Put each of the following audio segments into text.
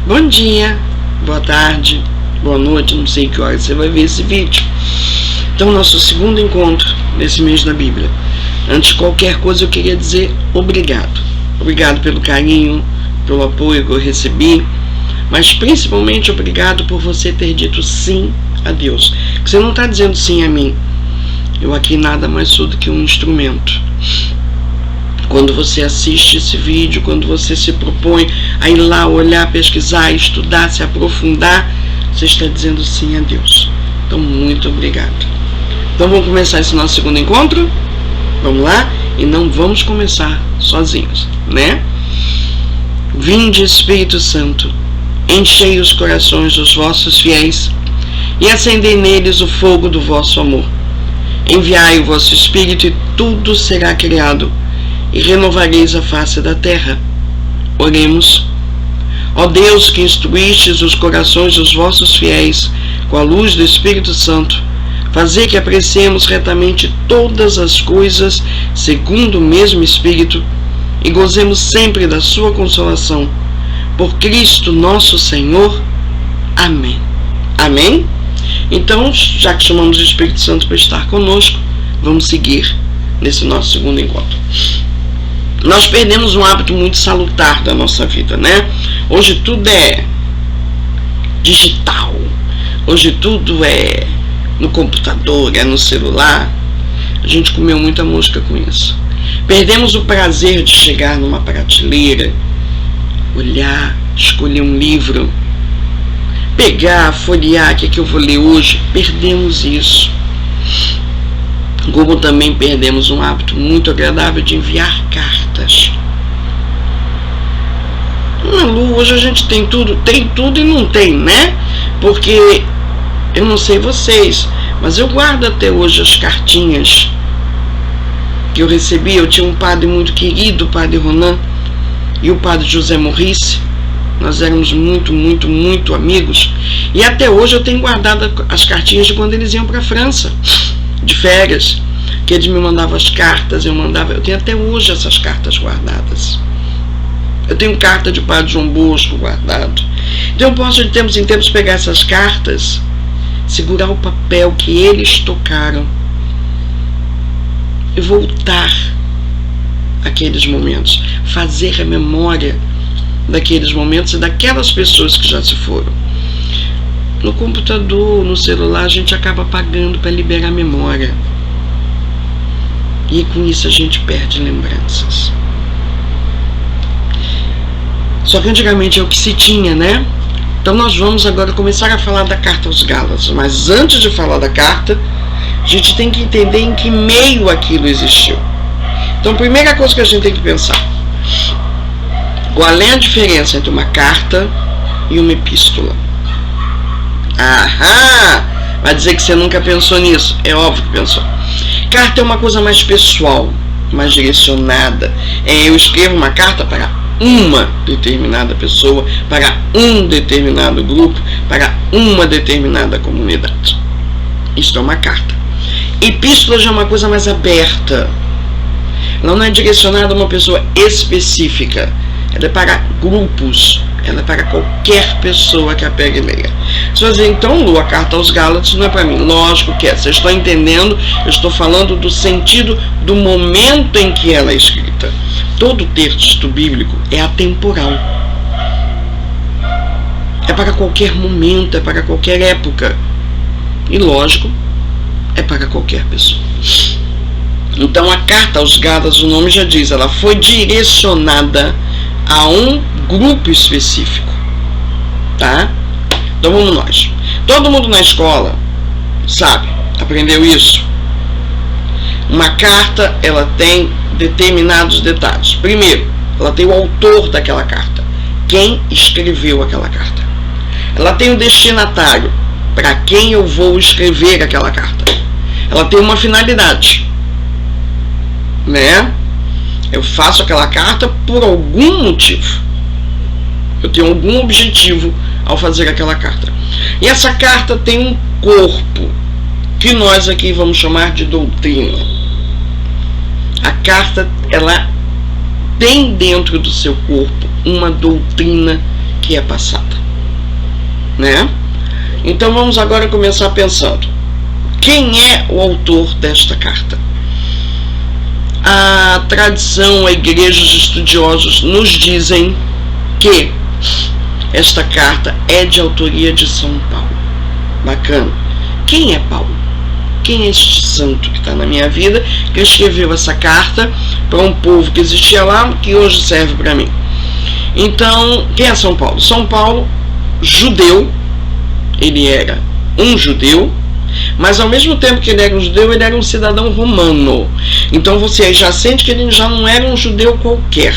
Bom dia, boa tarde, boa noite, não sei que hora você vai ver esse vídeo. Então, nosso segundo encontro nesse mês da Bíblia. Antes de qualquer coisa, eu queria dizer obrigado. Obrigado pelo carinho, pelo apoio que eu recebi, mas principalmente obrigado por você ter dito sim a Deus. Você não está dizendo sim a mim. Eu aqui nada mais sou do que um instrumento. Quando você assiste esse vídeo, quando você se propõe a ir lá, olhar, pesquisar, estudar, se aprofundar, você está dizendo sim a Deus. Então, muito obrigado. Então, vamos começar esse nosso segundo encontro? Vamos lá? E não vamos começar sozinhos, né? Vinde, Espírito Santo, enchei os corações dos vossos fiéis e acendei neles o fogo do vosso amor. Enviai o vosso Espírito e tudo será criado, e renovareis a face da terra. Oremos. Ó Deus, que instruístes os corações dos vossos fiéis com a luz do Espírito Santo, fazei que apreciemos retamente todas as coisas segundo o mesmo Espírito e gozemos sempre da sua consolação. Por Cristo nosso Senhor. Amém. Amém? Então, já que chamamos o Espírito Santo para estar conosco, vamos seguir nesse nosso segundo encontro. Nós perdemos um hábito muito salutar da nossa vida, né? Hoje tudo é digital. Hoje tudo é no computador, é no celular. A gente comeu muita mosca com isso. Perdemos o prazer de chegar numa prateleira, olhar, escolher um livro, pegar, folhear, o que eu vou ler hoje. Perdemos isso. Como também perdemos um hábito muito agradável de enviar cartas. Lu, hoje a gente tem tudo e não tem, né? Porque eu não sei vocês, mas eu guardo até hoje as cartinhas que eu recebi. Eu tinha um padre muito querido, o padre Ronan, e o padre José Morrice. Nós éramos muito amigos. E até hoje eu tenho guardado as cartinhas de quando eles iam para a França, de férias, que eles me mandavam as cartas, eu tenho até hoje essas cartas guardadas. Eu tenho carta de padre João Bosco guardado. Então eu posso de tempos em tempos pegar essas cartas, segurar o papel que eles tocaram e voltar àqueles momentos, fazer a memória daqueles momentos e daquelas pessoas que já se foram. No computador, no celular, a gente acaba apagando para liberar a memória. E com isso a gente perde lembranças. Só que antigamente é o que se tinha, né? Então nós vamos agora começar a falar da carta aos Gálatas. Mas antes de falar da carta, a gente tem que entender em que meio aquilo existiu. Então a primeira coisa que a gente tem que pensar: qual é a diferença entre uma carta e uma epístola? Aham! Vai dizer que você nunca pensou nisso. É óbvio que pensou. Carta é uma coisa mais pessoal, mais direcionada. Eu escrevo uma carta para uma determinada pessoa, para um determinado grupo, para uma determinada comunidade. Isso é uma carta. Epístola já é uma coisa mais aberta. Ela não é direcionada a uma pessoa específica. Ela é para grupos. Ela é para qualquer pessoa que a pegue e leia. Você vai dizer, então, Lu, a carta aos Gálatas não é para mim. Lógico que é. Vocês estão entendendo? Eu estou falando do sentido do momento em que ela é escrita. Todo texto bíblico é atemporal. É para qualquer momento, é para qualquer época. E, lógico, é para qualquer pessoa. Então, a carta aos Gálatas, o nome já diz, ela foi direcionada a um grupo específico, tá? Então vamos nós. Todo mundo na escola sabe, aprendeu isso. Uma carta, ela tem determinados detalhes. Primeiro, ela tem o autor daquela carta, quem escreveu aquela carta. Ela tem o destinatário, para quem eu vou escrever aquela carta. Ela tem uma finalidade, né? Eu faço aquela carta por algum motivo. Eu tenho algum objetivo ao fazer aquela carta. E essa carta tem um corpo, que nós aqui vamos chamar de doutrina. A carta, ela tem dentro do seu corpo uma doutrina que é passada, né? Então vamos agora começar pensando. Quem é o autor desta carta? A tradição, a igreja, os estudiosos nos dizem que esta carta é de autoria de São Paulo. Bacana. Quem é Paulo? Quem é este santo que está na minha vida, que escreveu essa carta para um povo que existia lá, que hoje serve para mim? Então, quem é São Paulo? São Paulo, judeu, ele era um judeu, mas ao mesmo tempo que ele era um judeu, ele era um cidadão romano. Então você já sente que ele já não era um judeu qualquer.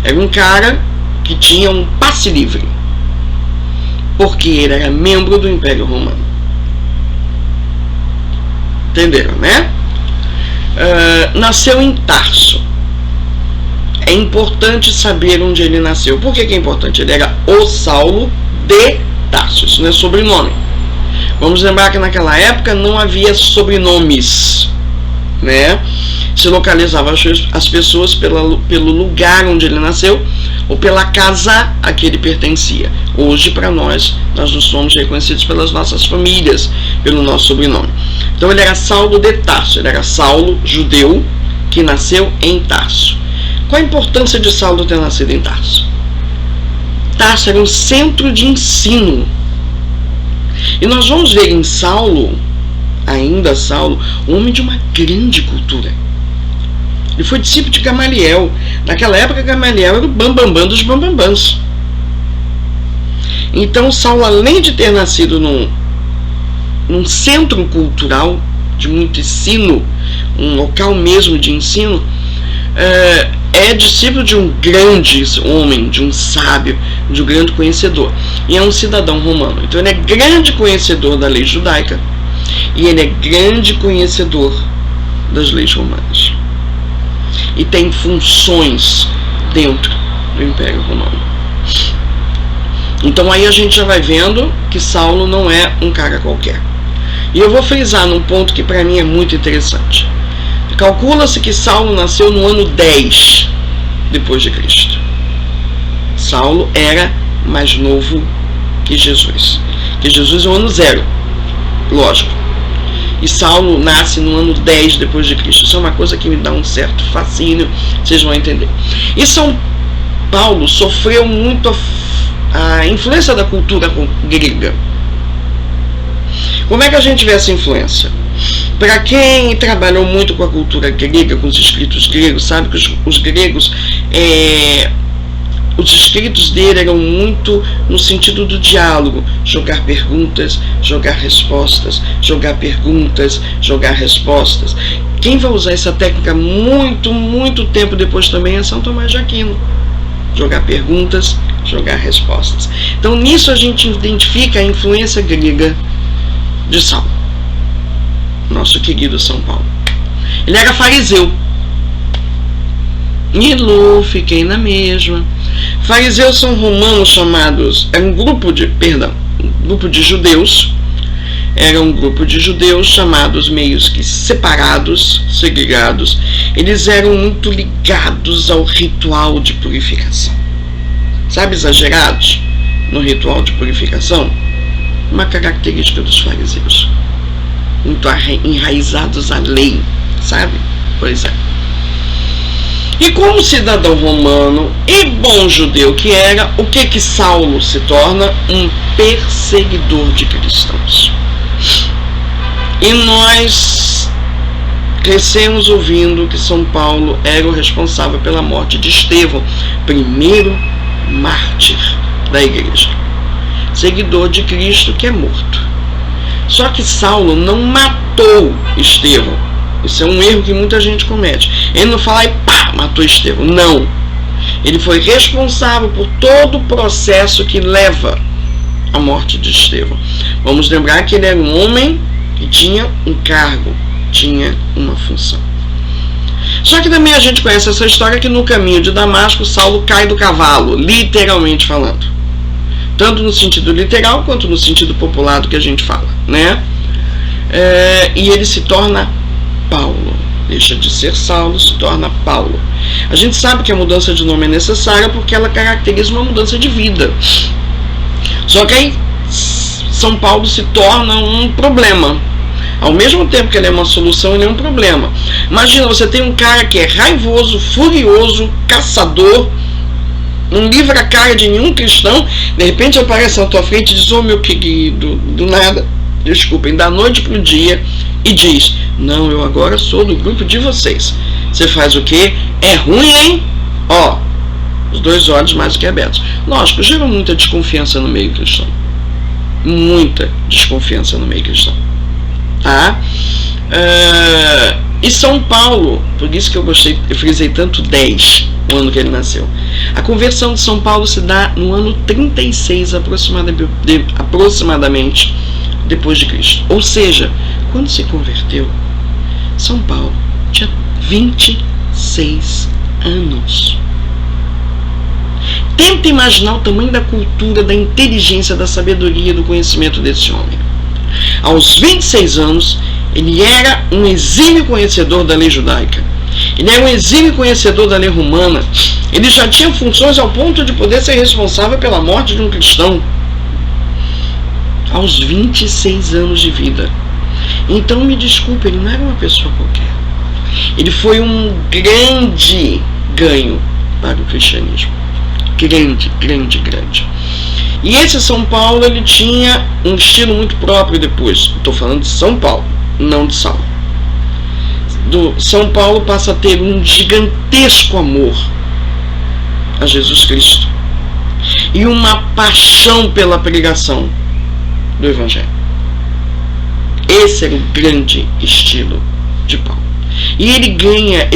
Era um cara que tinha um passe livre, porque ele era membro do Império Romano. Entenderam, né? Nasceu em Tarso. É importante saber onde ele nasceu. Por que é importante? Ele era o Saulo de Tarso. Isso não é sobrenome. Vamos lembrar que naquela época não havia sobrenomes, né? Se localizava as pessoas pelo lugar onde ele nasceu ou pela casa a que ele pertencia. Hoje, para nós não somos reconhecidos pelas nossas famílias, pelo nosso sobrenome. Então ele era Saulo de Tarso, ele era Saulo, judeu, que nasceu em Tarso. Qual a importância de Saulo ter nascido em Tarso? Tarso era um centro de ensino. E nós vamos ver em Saulo, ainda Saulo, um homem de uma grande cultura. Ele foi discípulo de Gamaliel. Naquela época, Gamaliel era o bambambam dos bambambãs. Então, Saulo, além de ter nascido num centro cultural de muito ensino, um local mesmo de ensino, é discípulo de um grande homem, de um sábio, de um grande conhecedor. E é um cidadão romano. Então ele é grande conhecedor da lei judaica e ele é grande conhecedor das leis romanas. E tem funções dentro do Império Romano. Então aí a gente já vai vendo que Saulo não é um cara qualquer. E eu vou frisar num ponto que para mim é muito interessante. Calcula-se que Saulo nasceu no ano 10 depois de Cristo. Saulo era mais novo que Jesus. Que Jesus é o ano 0, lógico. E Saulo nasce no ano 10 depois de Cristo. Isso é uma coisa que me dá um certo fascínio, vocês vão entender. E São Paulo sofreu muito a influência da cultura grega. Como é que a gente vê essa influência? Para quem trabalhou muito com a cultura grega, com os escritos gregos, sabe que os gregos, os escritos dele eram muito no sentido do diálogo, jogar perguntas, jogar respostas, jogar perguntas, jogar respostas. Quem vai usar essa técnica muito tempo depois também é São Tomás de Aquino. Jogar perguntas, jogar respostas. Então nisso a gente identifica a influência grega de Saulo, nosso querido São Paulo. Ele era fariseu. Nilo, fiquei na mesma. Fariseus são romanos chamados, era um grupo de judeus, era um grupo de judeus chamados meios que separados, segregados. Eles eram muito ligados ao ritual de purificação. Sabe, exagerados no ritual de purificação? Uma característica dos fariseus. Muito enraizados à lei, sabe? Pois é. E como cidadão romano e bom judeu que era, o que Saulo se torna? Um perseguidor de cristãos. E nós crescemos ouvindo que São Paulo era o responsável pela morte de Estevão, primeiro mártir da igreja. Seguidor de Cristo que é morto. Só que Saulo não matou Estevão. Isso é um erro que muita gente comete. Ele não fala e pá, matou Estevão. Não. Ele foi responsável por todo o processo que leva à morte de Estevão. Vamos lembrar que ele era um homem que tinha um cargo, tinha uma função. Só que também a gente conhece essa história que no caminho de Damasco, Saulo cai do cavalo, literalmente falando. Tanto no sentido literal quanto no sentido popular do que a gente fala, né? E ele se torna Paulo. deixa de ser Saulo, se torna Paulo. A gente sabe que a mudança de nome é necessária porque ela caracteriza uma mudança de vida. Só que aí São Paulo se torna um problema. Ao mesmo tempo que ele é uma solução, ele é um problema. Imagina, você tem um cara que é raivoso, furioso, caçador, não livra a cara de nenhum cristão, de repente aparece na tua frente e diz: ô meu querido, do nada, desculpem, da noite pro dia, e diz: não, eu agora sou do grupo de vocês. Você faz o quê? É ruim, hein? Ó, os dois olhos mais do que abertos. Lógico, gera muita desconfiança no meio cristão. Muita desconfiança no meio cristão. Tá? E São Paulo, por isso que eu frisei tanto 10, o ano que ele nasceu. A conversão de São Paulo se dá no ano 36 aproximadamente depois de Cristo. Ou seja, quando se converteu, São Paulo tinha 26 anos. Tenta imaginar o tamanho da cultura, da inteligência, da sabedoria, do conhecimento desse homem. Aos 26 anos, ele era um exímio conhecedor da lei judaica. Ele era um exímio conhecedor da lei romana. Ele já tinha funções ao ponto de poder ser responsável pela morte de um cristão. Aos 26 anos de vida. Então, me desculpe, ele não era uma pessoa qualquer. Ele foi um grande ganho para o cristianismo. Grande, grande, grande. E esse São Paulo, ele tinha um estilo muito próprio depois. Estou falando de São Paulo, não de Saulo. São Paulo passa a ter um gigantesco amor a Jesus Cristo e uma paixão pela pregação do Evangelho. Esse era o grande estilo de Paulo. E ele ganha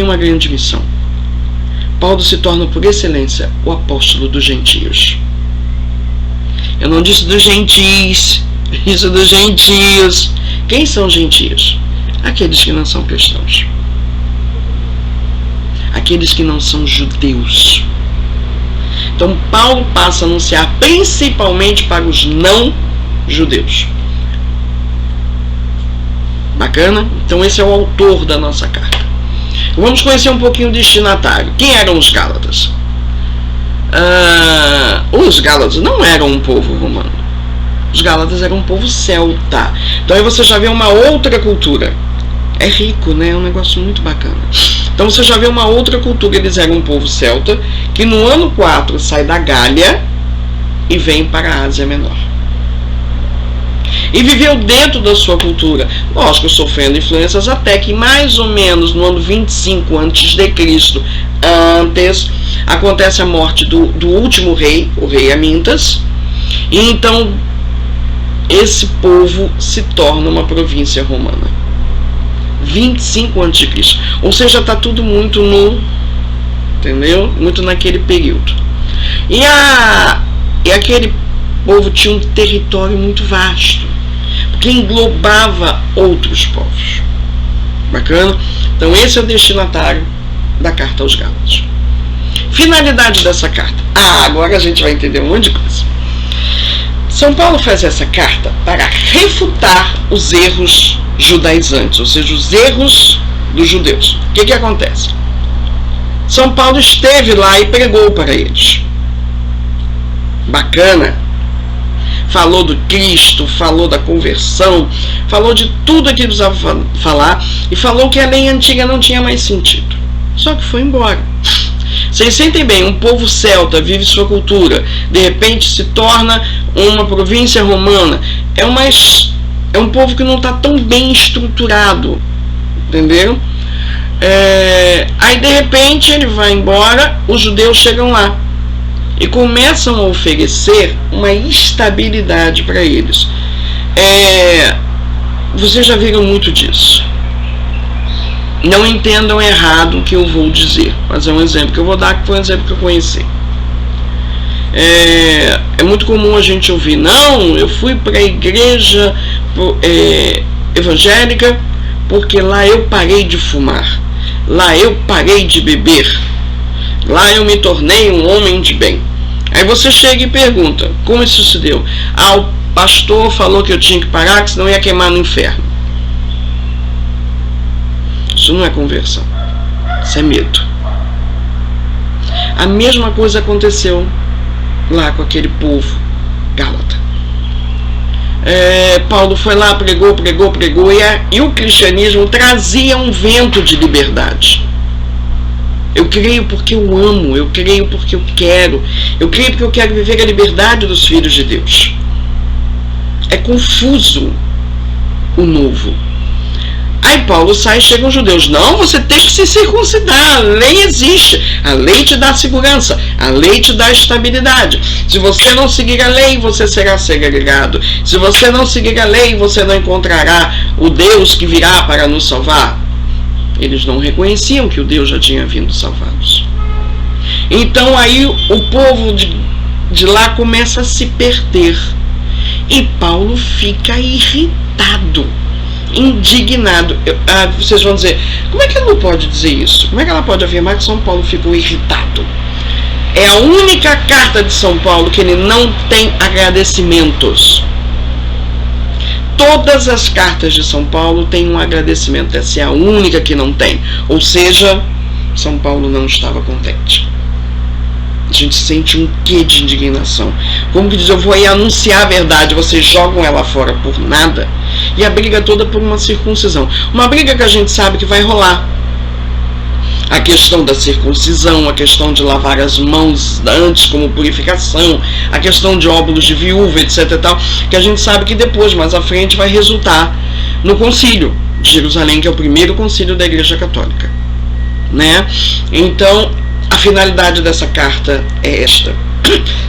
uma grande missão. Paulo se torna, por excelência, o apóstolo dos gentios. Eu não disse dos gentis, isso dos gentios. Quem são gentios? Aqueles que não são cristãos. Aqueles que não são judeus. Então Paulo passa a anunciar principalmente para os não judeus. Bacana? Então esse é o autor da nossa carta. Vamos conhecer um pouquinho o destinatário. Quem eram os Gálatas? Os Gálatas não eram um povo romano. Os Gálatas eram um povo celta. Então aí você já vê uma outra cultura. É rico, né? É um negócio muito bacana. Então você já vê uma outra cultura. Eles eram um povo celta que no ano 4 sai da Gália e vem para a Ásia Menor. E viveu dentro da sua cultura, lógico, sofrendo influências, até que mais ou menos no ano 25 a.C., acontece a morte do último rei, o rei Amintas, e então esse povo se torna uma província romana. 25 a.C., ou seja, está tudo muito entendeu? Muito naquele período. E aquele povo tinha um território muito vasto, que englobava outros povos. Bacana? Então esse é o destinatário da carta aos Gálatas. Finalidade dessa carta. Agora a gente vai entender um monte de coisa. São Paulo faz essa carta para refutar os erros judaizantes, ou seja, os erros dos judeus. O que acontece? São Paulo esteve lá e pregou para eles. Bacana? Falou do Cristo, falou da conversão, falou de tudo aquilo que precisava falar e falou que a lei antiga não tinha mais sentido. Só que foi embora. Vocês sentem bem, um povo celta vive sua cultura, de repente se torna uma província romana. É um povo que não está tão bem estruturado, entenderam? Aí de repente ele vai embora, os judeus chegam lá e começam a oferecer uma estabilidade para eles. Vocês já viram muito disso. Não entendam errado o que eu vou dizer, mas é um exemplo que eu vou dar, que foi um exemplo que eu conheci. É muito comum a gente ouvir: não, eu fui para a igreja evangélica porque lá eu parei de fumar, lá eu parei de beber, lá eu me tornei um homem de bem. Aí você chega e pergunta: como isso se deu? O pastor falou que eu tinha que parar, que senão ia queimar no inferno. Isso não é conversão. Isso é medo. A mesma coisa aconteceu lá com aquele povo gálata. Paulo foi lá, pregou, e o cristianismo trazia um vento de liberdade. Eu creio porque eu amo, eu creio porque eu creio porque eu quero viver a liberdade dos filhos de Deus. É confuso o novo. Aí Paulo sai e chegam os judeus. Não, você tem que se circuncidar. A lei existe. A lei te dá segurança. A lei te dá estabilidade. Se você não seguir a lei, você será segregado. Se você não seguir a lei, você não encontrará o Deus que virá para nos salvar. Eles não reconheciam que o Deus já tinha vindo salvá-los. Então aí o povo de lá começa a se perder. E Paulo fica irritado, indignado. Vocês vão dizer, como é que ela não pode dizer isso? Como é que ela pode afirmar que São Paulo ficou irritado? É a única carta de São Paulo que ele não tem agradecimentos. Todas as cartas de São Paulo têm um agradecimento. Essa é a única que não tem. Ou seja, São Paulo não estava contente. A gente sente um quê de indignação. Como que diz, eu vou aí anunciar a verdade, vocês jogam ela fora por nada. E a briga toda por uma circuncisão. Uma briga que a gente sabe que vai rolar. A questão da circuncisão, a questão de lavar as mãos antes como purificação, a questão de óvulos de viúva, etc. e tal, que a gente sabe que depois, mais à frente, vai resultar no concílio de Jerusalém, que é o primeiro concílio da Igreja Católica. Né? Então, a finalidade dessa carta é esta.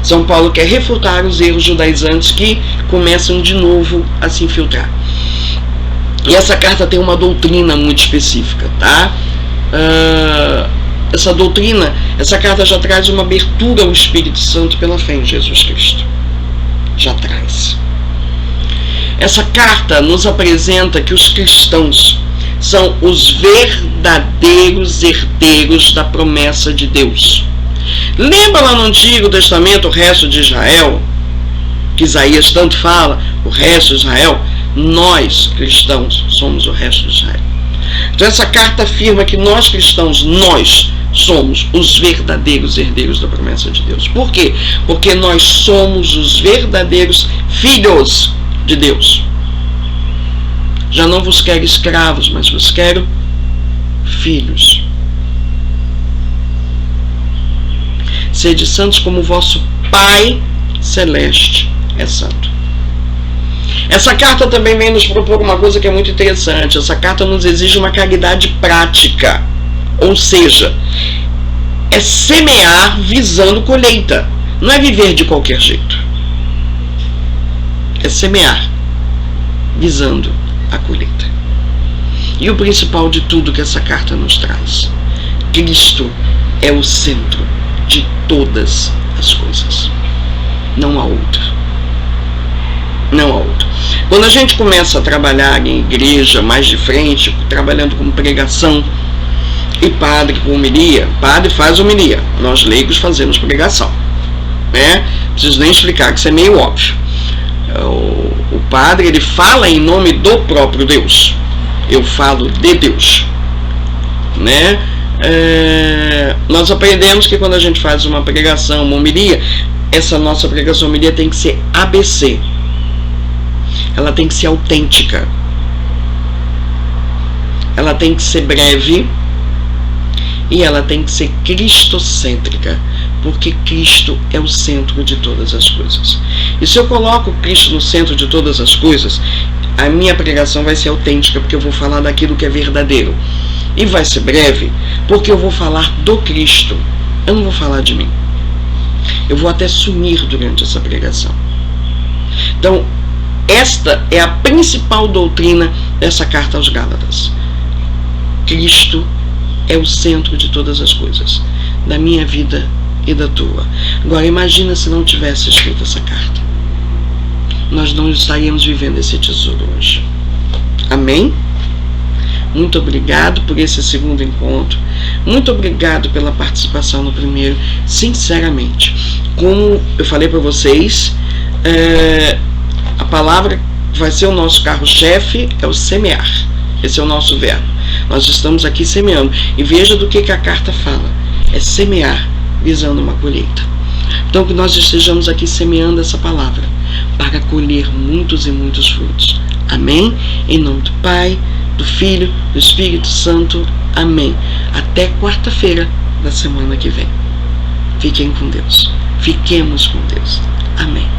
São Paulo quer refutar os erros judaizantes que começam de novo a se infiltrar. E essa carta tem uma doutrina muito específica, tá? Essa doutrina, essa carta já traz uma abertura ao Espírito Santo pela fé em Jesus Cristo. Já traz. Essa carta nos apresenta que os cristãos são os verdadeiros herdeiros da promessa de Deus. Lembra lá no Antigo Testamento o resto de Israel? Que Isaías tanto fala, o resto de Israel? Nós, cristãos, somos o resto de Israel. Então essa carta afirma que nós cristãos, nós somos os verdadeiros herdeiros da promessa de Deus. Por quê? Porque nós somos os verdadeiros filhos de Deus. Já não vos quero escravos, mas vos quero filhos. Sede santos como o vosso Pai Celeste é santo. Essa carta também vem nos propor uma coisa que é muito interessante. Essa carta nos exige uma caridade prática. Ou seja, é semear visando colheita. Não é viver de qualquer jeito. É semear visando a colheita. E o principal de tudo que essa carta nos traz: Cristo é o centro de todas as coisas. Não há outro. Não há outro. Quando a gente começa a trabalhar em igreja mais de frente, trabalhando com pregação, e padre com homilia, padre faz homilia, nós leigos fazemos pregação, né? Não preciso nem explicar, que isso é meio óbvio. O padre, ele fala em nome do próprio Deus. Eu falo de Deus, né? Nós aprendemos que quando a gente faz uma pregação, uma homilia, essa nossa pregação, homilia, tem que ser ABC. Ela tem que ser autêntica. Ela tem que ser breve. E ela tem que ser cristocêntrica, porque Cristo é o centro de todas as coisas. E se eu coloco Cristo no centro de todas as coisas, a minha pregação vai ser autêntica, porque eu vou falar daquilo que é verdadeiro. E vai ser breve, porque eu vou falar do Cristo. Eu não vou falar de mim. Eu vou até sumir durante essa pregação. Então, esta é a principal doutrina dessa carta aos Gálatas. Cristo é o centro de todas as coisas, da minha vida e da tua. Agora, imagina se não tivesse escrito essa carta. Nós não estaríamos vivendo esse tesouro hoje. Amém? Muito obrigado por esse segundo encontro. Muito obrigado pela participação no primeiro. Sinceramente, como eu falei para vocês, a palavra vai ser o nosso carro-chefe, é o semear. Esse é o nosso verbo. Nós estamos aqui semeando. E veja do que a carta fala. É semear, visando uma colheita. Então que nós estejamos aqui semeando essa palavra, para colher muitos e muitos frutos. Amém? Em nome do Pai, do Filho, do Espírito Santo. Amém. Até quarta-feira da semana que vem. Fiquem com Deus. Fiquemos com Deus. Amém.